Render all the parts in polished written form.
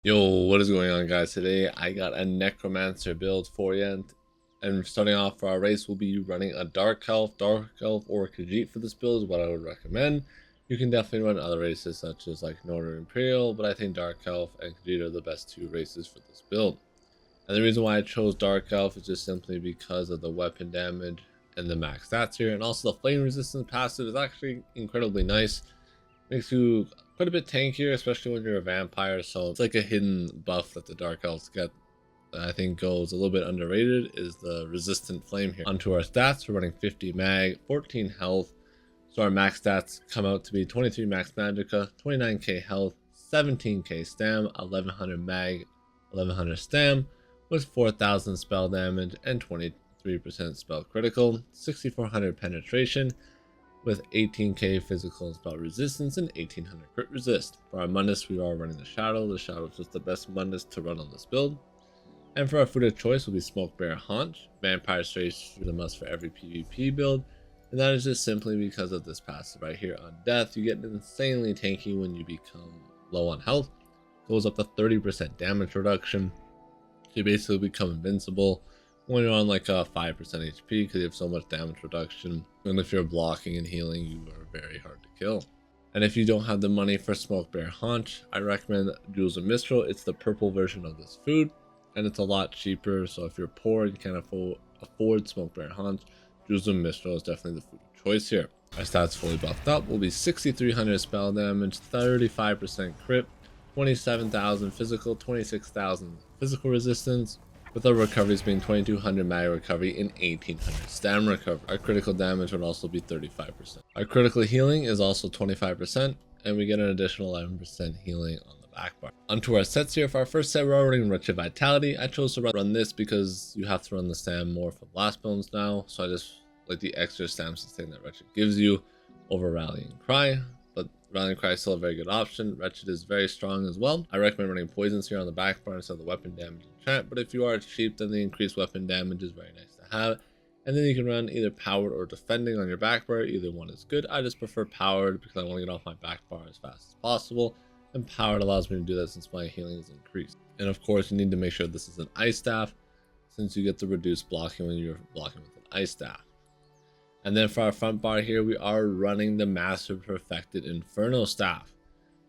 Yo, what is going on, guys? Today I got a Necromancer build for you, and starting off for our race, we'll be running a Dark Elf or Khajiit for this build is what I would recommend. You can definitely run other races such as like Northern Imperial, but I think Dark Elf and Khajiit are the best two races for this build. And the reason why I chose Dark Elf is just simply because of the weapon damage and the max stats here, and also the flame resistance passive is actually incredibly nice. Makes you quite a bit tankier, especially when you're a vampire, so it's like a hidden buff that the Dark Elves get that I think goes a little bit underrated is the resistant flame here. Onto our stats, we're running 50 mag, 14 health, so our max stats come out to be 23 max Magicka, 29k health, 17k stam, 1100 mag, 1100 stam, with 4000 spell damage and 23% spell critical, 6400 penetration, with 18k physical and spell resistance and 1800 crit resist. For our Mundus, we are running the Shadow. The Shadow is just the best Mundus to run on this build. And for our food of choice will be Smoke Bear Haunch. Vampire Strays is a must for every PvP build, and that is just simply because of this passive right here on death. You get insanely tanky when you become low on health. Goes up to 30% damage reduction. So you basically become invincible when you're on like a 5% HP because you have so much damage reduction. And if you're blocking and healing, you are very hard to kill. And if you don't have the money for Smoke Bear Haunch, I recommend Jewels of Mistral. It's the purple version of this food, and it's a lot cheaper. So if you're poor and can't afford Smoke Bear Haunch, Jewels of Mistral is definitely the food of choice here. Our stats fully buffed up will be 6300 spell damage, 35% crit, 27,000 physical, 26,000 physical resistance, with our recoveries being 2200 mag recovery and 1800 stam recovery. Our critical damage would also be 35%. Our critical healing is also 25%, and we get an additional 11% healing on the back bar. Onto our sets here. For our first set, we're running Wretched Vitality. I chose to run this because you have to run the stam more for blast bones now, so I just like the extra stam sustain that Wretched gives you over Rallying Cry. But Rallying Cry is still a very good option. Wretched is very strong as well. I recommend running Poisons here on the back bar instead of the weapon damage enchant, but if you are cheap, then the increased weapon damage is very nice to have. And then you can run either Powered or Defending on your back bar. Either one is good. I just prefer Powered because I want to get off my back bar as fast as possible, and Powered allows me to do that since my healing is increased. And of course, you need to make sure this is an Ice Staff, since you get the reduced blocking when you're blocking with an Ice Staff. And then for our front bar here, we are running the Master Perfected Inferno Staff.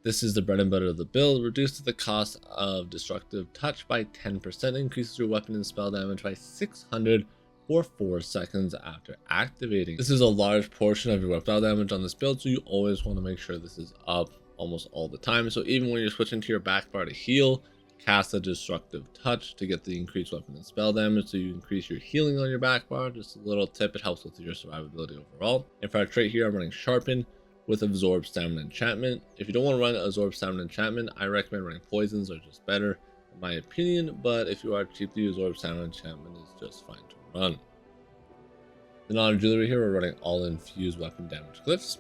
This is the bread and butter of the build. Reduces the cost of Destructive Touch by 10%, increases your weapon and spell damage by 600 for 4 seconds after activating. This is a large portion of your weapon damage on this build, so you always want to make sure this is up almost all the time. So even when you're switching to your back bar to heal, cast a Destructive Touch to get the increased weapon and spell damage, so you increase your healing on your back bar. Just a little tip, it helps with your survivability overall. And for our trait here, I'm running Sharpen with Absorb Stamina Enchantment. If you don't want to run Absorb Stamina Enchantment, I recommend running Poisons, or just better in my opinion, but if you are cheap to use, Absorb Stamina Enchantment is just fine to run. Then on our jewelry here, we're running all infused weapon damage glyphs,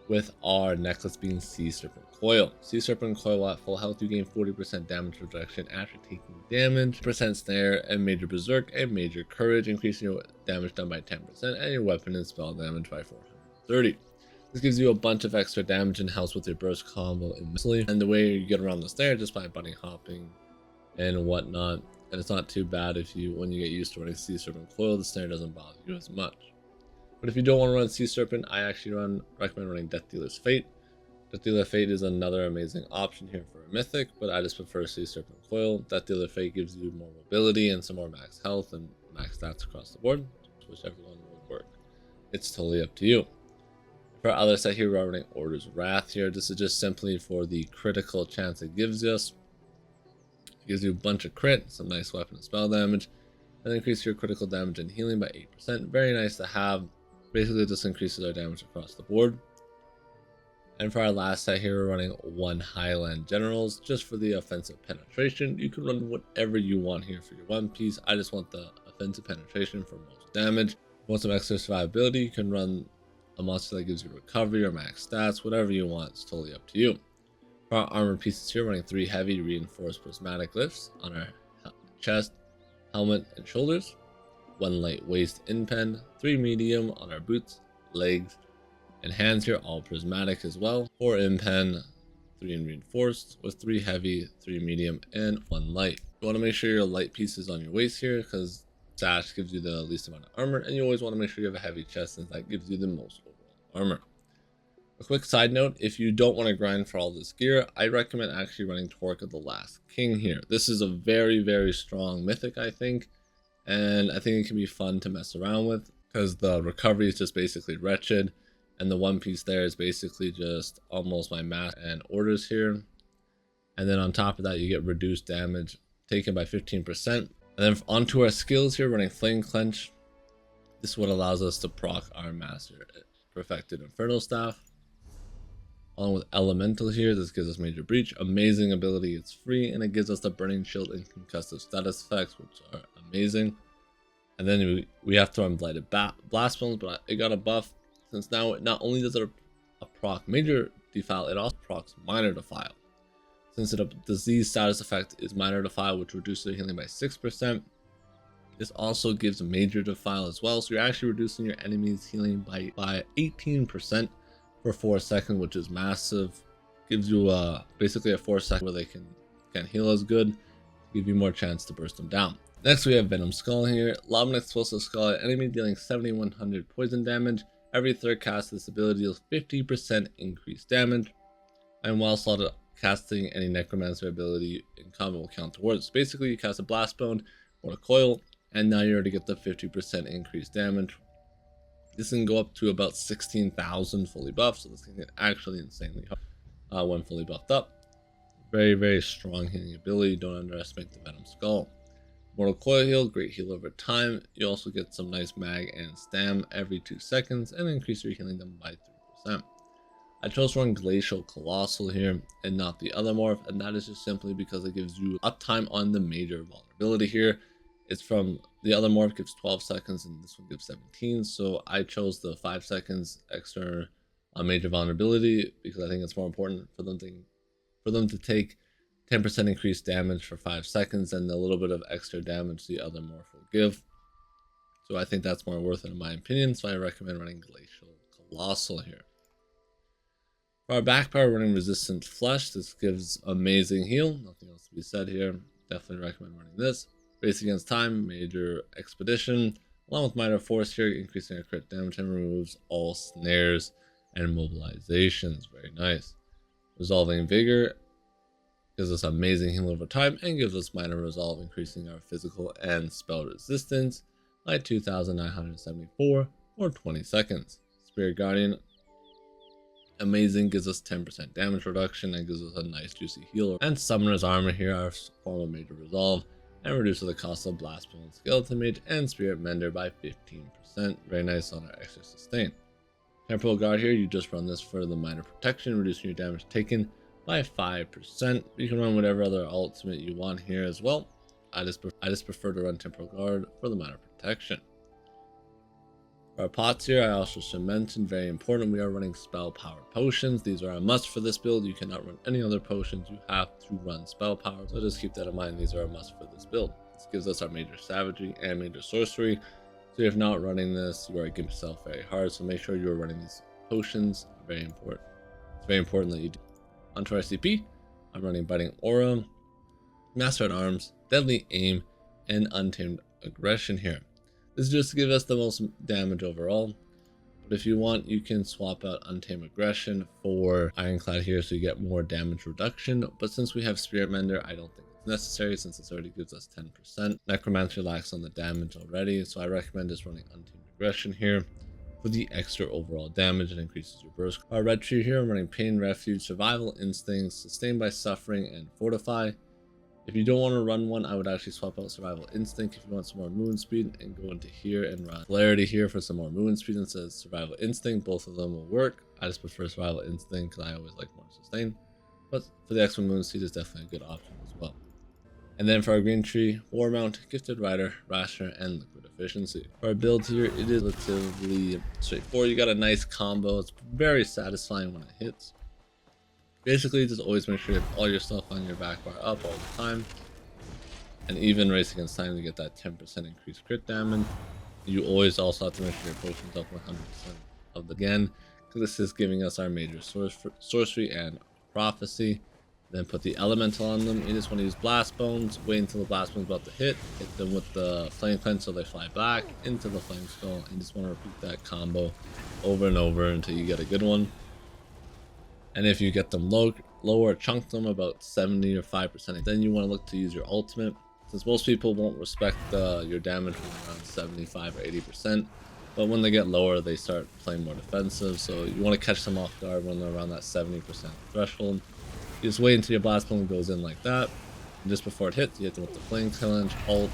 with our necklace being Sea Serpent Coil. Sea Serpent Coil at full health, you gain 40% damage reduction after taking damage, percent snare, and major berserk, and major courage, increasing your damage done by 10%, and your weapon and spell damage by 430. This gives you a bunch of extra damage and helps with your burst combo immensely. And the way you get around the snare just by bunny hopping and whatnot. And it's not too bad when you get used to running Sea Serpent Coil, the snare doesn't bother you as much. But if you don't want to run Sea Serpent, I actually recommend running Death Dealer's Fate. Death Dealer Fate is another amazing option here for a mythic, but I just prefer Sea Serpent Coil. Death Dealer Fate gives you more mobility and some more max health and max stats across the board, whichever one would work. It's totally up to you. For our other set here, we're running Order's Wrath here. This is just simply for the critical chance it gives us. It gives you a bunch of crit, some nice weapon and spell damage, and increase your critical damage and healing by 8%. Very nice to have. Basically, this increases our damage across the board. And for our last set here, we're running 1 Highland Generals just for the offensive penetration. You can run whatever you want here for your one piece. I just want the offensive penetration for most damage. If you want some extra survivability, you can run a monster that gives you recovery or max stats, whatever you want. It's totally up to you. For our armor pieces here, we're running 3 heavy reinforced prismatic glyphs on our chest, helmet, and shoulders. 1 light waist in pen, 3 medium on our boots, legs, and hands here, all prismatic as well. 4 in pen, 3 in reinforced, with 3 heavy, 3 medium, and 1 light. You want to make sure your light piece is on your waist here, because sash gives you the least amount of armor, and you always want to make sure you have a heavy chest, since that gives you the most overall armor. A quick side note, if you don't want to grind for all this gear, I recommend actually running Torque of the Last King here. This is a very, very strong mythic, I think, and I think it can be fun to mess around with, because the recovery is just basically wretched, and the one piece there is basically just almost my mass and orders here. And then on top of that, you get reduced damage taken by 15%. And then onto our skills here, running Flame Clench. This is what allows us to proc our Master Perfected Infernal Staff. Along with Elemental here, this gives us Major Breach. Amazing ability, it's free, and it gives us the Burning Shield and Concussive status effects, which are amazing. And then we have to run Blighted Blast Bones, but it got a buff, since now not only does it proc Major Defile, it also procs Minor Defile. Since the disease status effect is Minor Defile, which reduces the healing by 6%, this also gives Major Defile as well, so you're actually reducing your enemy's healing by 18% for 4 seconds, which is massive. Gives you basically a 4 second where they can't heal as good, give you more chance to burst them down. Next we have Venom Skull here. Lob an explosive skull at enemy dealing 7100 poison damage. Every third cast of this ability deals 50% increased damage, and while slotted casting any Necromancer ability in combat will count towards. Basically you cast a Blast Bone or a Coil, and now you already get the 50% increased damage. This can go up to about 16,000 fully buffed, so this can get actually insanely hard when fully buffed up. Very, very strong healing ability. Don't underestimate the Venom Skull. Mortal Coil Heal, great heal over time. You also get some nice mag and stam every 2 seconds, and increase your healing them by 3%. I chose to run Glacial Colossal here and not the other morph, and that is just simply because it gives you uptime on the major vulnerability here. It's from the other morph gives 12 seconds and this one gives 17, so I chose the 5 seconds extra on major vulnerability because I think it's more important for them to take 10% increased damage for 5 seconds and a little bit of extra damage the other morph will give. So I think that's more worth it in my opinion, so I recommend running Glacial Colossal here. For our back power, running Resistant Flesh. This gives amazing heal, nothing else to be said here. Definitely recommend running this. Race Against Time, Major Expedition, along with Minor Force here, increasing our crit damage, and removes all snares and mobilizations. Very nice. Resolving Vigor gives us amazing heal over time and gives us minor resolve, increasing our physical and spell resistance by 2,974 or 20 seconds. Spirit Guardian, amazing, gives us 10% damage reduction and gives us a nice juicy heal. And Summoner's Armor here, our form of major resolve, and reduces the cost of Blast Bone, Skeleton Mage, and Spirit Mender by 15%. Very nice on our extra sustain. Temporal Guard here, you just run this for the minor protection, reducing your damage taken by 5%. You can run whatever other ultimate you want here as well. I just prefer to run Temporal Guard for the minor protection. For our pots here, I also should mention, very important, we are running Spell Power Potions. These are a must for this build. You cannot run any other potions. You have to run Spell Power. So just keep that in mind. These are a must for this build. This gives us our Major Savagery and Major Sorcery. So if not running this, you are giving yourself very hard. So make sure you are running these potions. Very important. It's very important that you do. Onto our CP, I'm running Biting Aura, Master at Arms, Deadly Aim, and Untamed Aggression here. This is just to give us the most damage overall, but if you want, you can swap out Untamed Aggression for Ironclad here so you get more damage reduction, but since we have Spirit Mender, I don't think it's necessary since this already gives us 10%. Necromancer lacks on the damage already, so I recommend just running Untamed Aggression here for the extra overall damage and increases your burst. Our red tree here, I'm running Pain, Refuge, Survival Instincts, Sustained by Suffering, and Fortify. If you don't want to run one, I would actually swap out Survival Instinct if you want some more movement speed and go into here and run Polarity here for some more movement speed instead of Survival Instinct. Both of them will work. I just prefer Survival Instinct because I always like more sustain. But for the extra movement speed is definitely a good option as well. And then for our green tree, War Mount, Gifted Rider, Rasher, and Liquid Efficiency. For our build here, it is relatively straightforward. You got a nice combo. It's very satisfying when it hits. Basically, just always make sure you have all your stuff on your back bar up all the time. And even Race Against Time to get that 10% increased crit damage. You always also have to make sure your potion's up 100% of the again, because this is giving us our major sorcery and Prophecy, then put the Elemental on them. You just want to use Blast Bones, wait until the Blast Bone's about to hit them with the Flame Cleanse so they fly back into the Flame Skull, and you just want to repeat that combo over and over until you get a good one. And if you get them lower, chunk them about 70 or 5%, then you want to look to use your ultimate. Since most people won't respect your damage from around 75 or 80%, but when they get lower, they start playing more defensive. So you want to catch them off guard when they're around that 70% threshold. You just wait until your Blast Bone goes in like that. And just before it hits, you hit them with the Flame Cleanse, ult,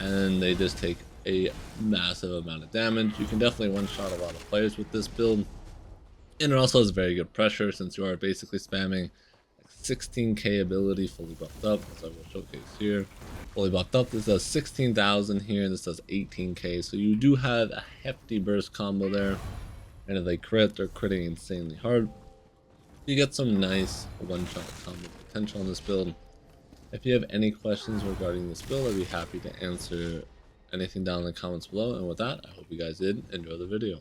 and they just take a massive amount of damage. You can definitely one-shot a lot of players with this build. And it also has very good pressure since you are basically spamming 16k ability fully buffed up, as I will showcase here. Fully buffed up, this does 16,000 here, and this does 18k, so you do have a hefty burst combo there. And if they crit, they're critting insanely hard. You get some nice one-shot combo potential on this build. If you have any questions regarding this build, I'd be happy to answer anything down in the comments below. And with that, I hope you guys did enjoy the video.